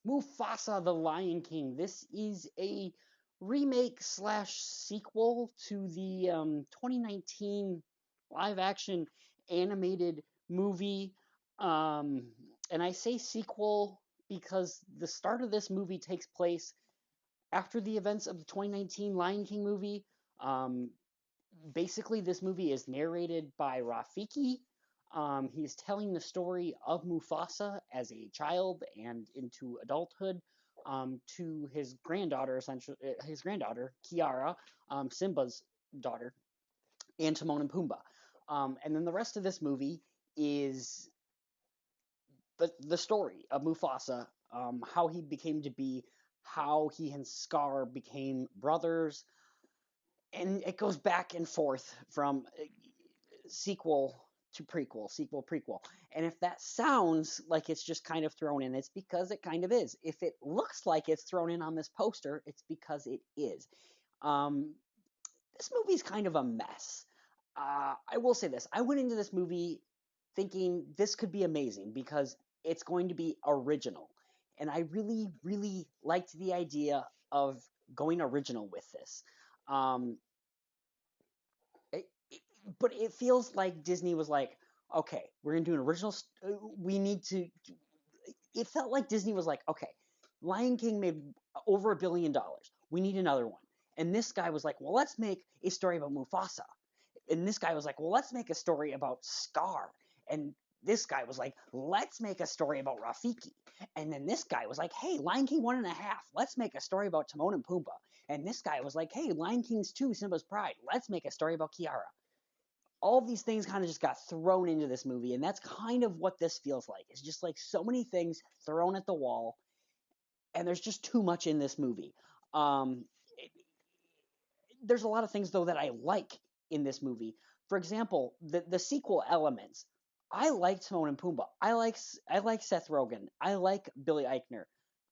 Mufasa The Lion King. This is a remake slash sequel to the 2019 live action animated movie. Um, and I say sequel because the start of this movie takes place after the events of the 2019 Lion King movie. Um, Basically, this movie is narrated by Rafiki. He's telling the story of Mufasa as a child and into adulthood to his granddaughter, essentially his granddaughter Kiara, Simba's daughter, and Timon and Pumbaa. And then the rest of this movie is the story of Mufasa, how he became to be, how he and Scar became brothers, and it goes back and forth from sequel to prequel, sequel, prequel. And if that sounds like it's just kind of thrown in, it's because it kind of is. If it looks like it's thrown in on this poster, it's because it is. Um, this movie's kind of a mess. I will say this. I went into this movie thinking this could be amazing because it's going to be original. And I really, really liked the idea of going original with this. Um, it, it, but it feels like Disney was like, okay, we're gonna do an original. We need to. It felt like Disney was like, okay, Lion King made over $1 billion. We need another one. And this guy was like, well, let's make a story about Mufasa. And this guy was like, well, let's make a story about Scar. And this guy was like, let's make a story about Rafiki. And then this guy was like, hey, Lion King 1.5, let's make a story about Timon and Pumbaa. And this guy was like, hey, Lion King's 2, Simba's Pride, let's make a story about Kiara. All these things kind of just got thrown into this movie, and that's kind of what this feels like. It's just like so many things thrown at the wall, and there's just too much in this movie. It, there's a lot of things though that I like in this movie. For example, the sequel elements. I like Timon and Pumbaa. I like Seth Rogen. I like Billy Eichner.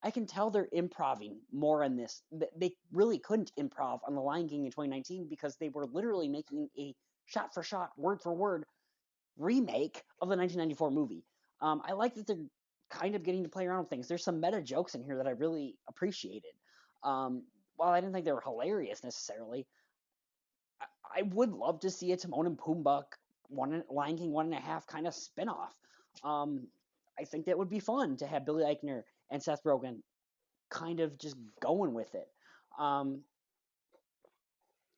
I can tell they're improving more on this. They really couldn't improv on The Lion King in 2019 because they were literally making a shot for shot, word for word remake of the 1994 movie. I like that they're kind of getting to play around with things. There's some meta jokes in here that I really appreciated. Um, while I didn't think they were hilarious necessarily, I would love to see a Timon and Pumbaa Lion King 1.5 kind of spinoff. Um, I think that would be fun to have Billy Eichner and Seth Rogen kind of just going with it. Um,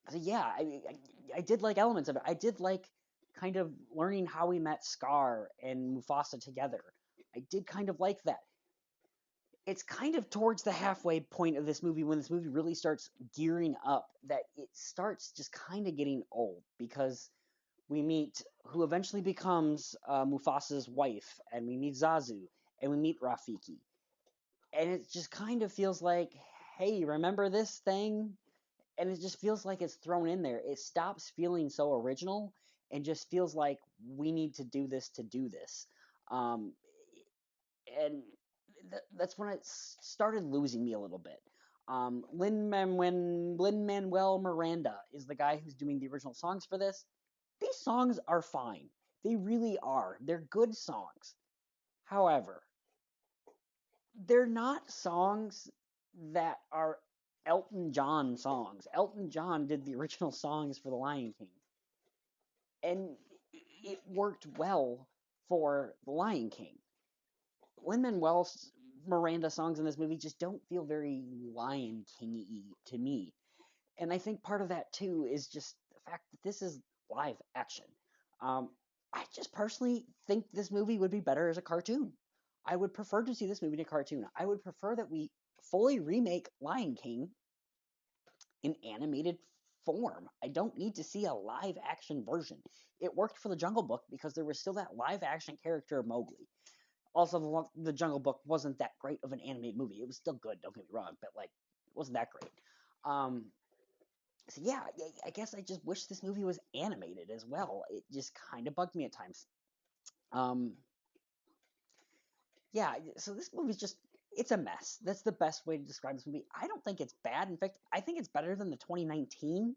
so yeah, I did like elements of it. I did like kind of learning how we met Scar and Mufasa together. I did kind of like that. It's kind of towards the halfway point of this movie when this movie really starts gearing up that it starts just kind of getting old because we meet who eventually becomes Mufasa's wife, and we meet Zazu, and we meet Rafiki, and it just kind of feels like, hey, remember this thing? And it just feels like it's thrown in there. It stops feeling so original and just feels like we need to do this to do this. Um, and that's when it started losing me a little bit. Lin-Manuel Miranda is the guy who's doing the original songs for this. These songs are fine. They really are. They're good songs. However, they're not songs that are Elton John songs. Elton John did the original songs for The Lion King. And it worked well for The Lion King. Lin-Manuel Miranda songs in this movie just don't feel very Lion King-y to me. And I think part of that too is just the fact that this is live action. Um, I just personally think this movie would be better as a cartoon. I would prefer to see this movie in a cartoon. I would prefer that we fully remake Lion King in animated form. I don't need to see a live action version. It worked for the Jungle Book because there was still that live action character of Mowgli. Also, the Jungle Book wasn't that great of an animated movie. It was still good, don't get me wrong, but like, it wasn't that great. Um, so yeah, I guess I just wish this movie was animated as well. It just kind of bugged me at times. Um, yeah, so this movie's just, it's a mess. That's the best way to describe this movie. I don't think it's bad. In fact, I think it's better than the 2019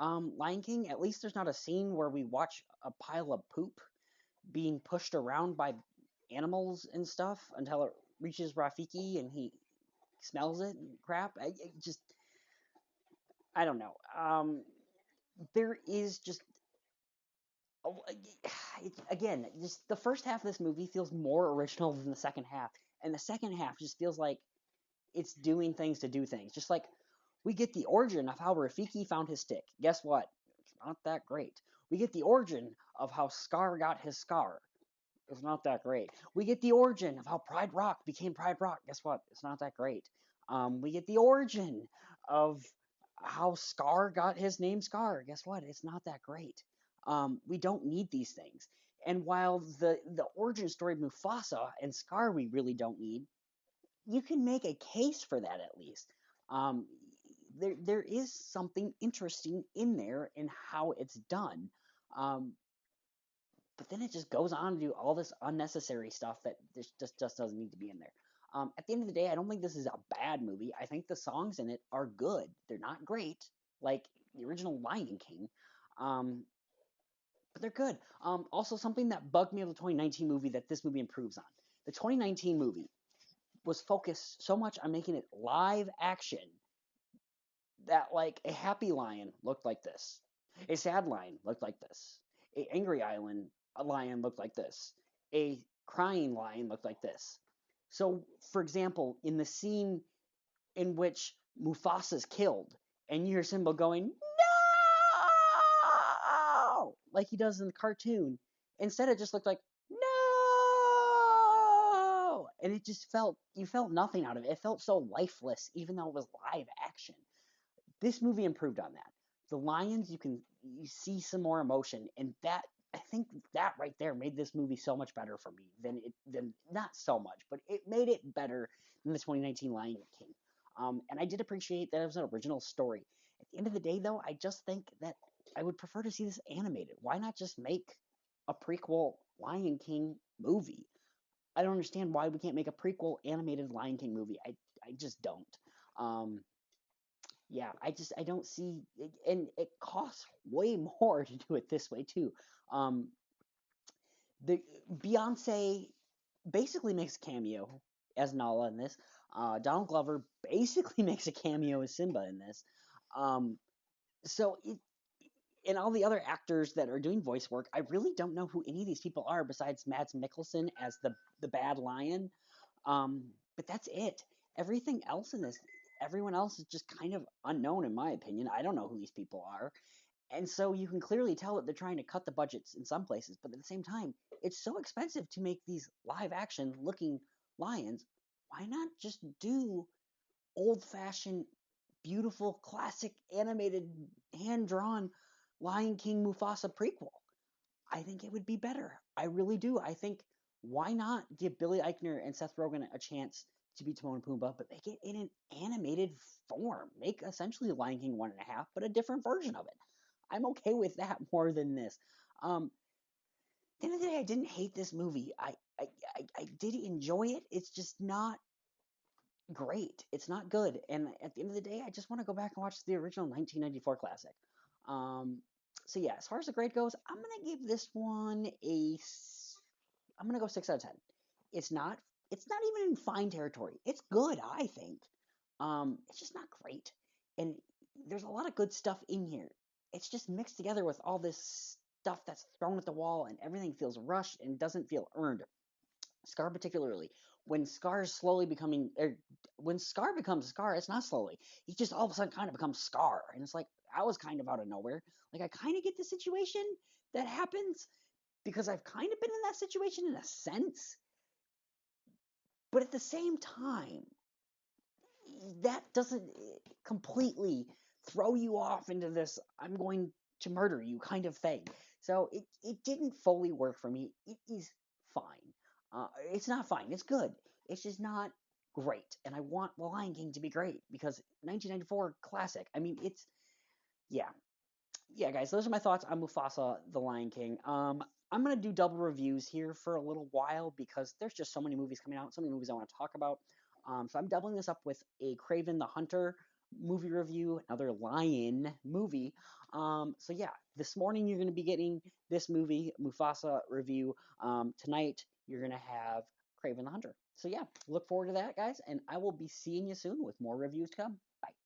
Lion King. At least there's not a scene where we watch a pile of poop being pushed around by animals and stuff until it reaches Rafiki and he smells it and crap. I don't know. There is just oh, again, just the first half of this movie feels more original than the second half, and the second half just feels like it's doing things to do things. Just like we get the origin of how Rafiki found his stick. Guess what? It's not that great. We get the origin of how Scar got his scar. It's not that great. We get the origin of how Pride Rock became Pride Rock. Guess what? It's not that great. We get the origin of how Scar got his name Scar. Guess what? It's not that great. We don't need these things. And while the origin story of Mufasa and Scar we really don't need, you can make a case for that at least. Um, there is something interesting in there in how it's done. Um, but then it just goes on to do all this unnecessary stuff that just doesn't need to be in there. At the end of the day, I don't think this is a bad movie. I think the songs in it are good. They're not great, like the original Lion King, um, but they're good. Also, something that bugged me of the 2019 movie that this movie improves on. The 2019 movie was focused so much on making it live action that like a happy lion looked like this, a sad lion looked like this, a angry island a lion looked like this, a crying lion looked like this. So, for example, in the scene in which Mufasa's killed, and you hear Simba going no, like he does in the cartoon, instead it just looked like no, and it just felt you felt nothing out of it. It felt so lifeless, even though it was live action. This movie improved on that. The lions, you see some more emotion, and that I think that right there made this movie so much better for me than not so much, but it made it better than the 2019 Lion King. And I did appreciate that it was an original story. At the end of the day, though, I just think that I would prefer to see this animated. Why not just make a prequel Lion King movie? I don't understand why we can't make a prequel animated Lion King movie. I just don't. Um, yeah, I don't see it, and it costs way more to do it this way too. Um, the Beyonce basically makes a cameo as Nala in this. Donald Glover basically makes a cameo as Simba in this. Um, so it, and all the other actors that are doing voice work, I really don't know who any of these people are besides Mads Mikkelsen as the bad lion. But that's it. Everything else in this, everyone else is just kind of unknown in my opinion. I don't know who these people are. And so you can clearly tell that they're trying to cut the budgets in some places, but at the same time, it's so expensive to make these live action looking lions. Why not just do old fashioned, beautiful, classic animated, hand drawn Lion King Mufasa prequel? I think it would be better. I really do. I think why not give Billy Eichner and Seth Rogen a chance to be Timon and Pumbaa, but make it in an animated form. Make essentially Lion King 1.5, but a different version of it. I'm okay with that more than this. At the end of the day, I didn't hate this movie. I did enjoy it. It's just not great. It's not good. And at the end of the day, I just want to go back and watch the original 1994 classic. Um, so yeah, as far as the grade goes, I'm gonna give this one I'm gonna go 6 out of 10. It's not it's not even in fine territory. It's good, I think. It's just not great. And there's a lot of good stuff in here. It's just mixed together with all this stuff that's thrown at the wall, and everything feels rushed and doesn't feel earned. Scar particularly. When Scar is slowly becoming, when Scar becomes Scar, it's not slowly. He just all of a sudden kind of becomes Scar, and it's like I was kind of out of nowhere. Like I kind of get the situation that happens because I've kind of been in that situation in a sense, but at the same time, that doesn't completely throw you off into this I'm going to murder you kind of thing. So it didn't fully work for me. It is fine. It's not fine. It's good. It's just not great. And I want The Lion King to be great because 1994 classic. I mean, it's yeah, yeah, guys. Those are my thoughts on Mufasa, The Lion King. I'm gonna do double reviews here for a little while because there's just so many movies coming out, so many movies I want to talk about. So I'm doubling this up with a Craven the Hunter movie review, another Lion movie. So yeah, this morning you're gonna be getting this movie Mufasa review. Tonight you're gonna have Craven the Hunter. So yeah, look forward to that, guys, and I will be seeing you soon with more reviews to come. Bye.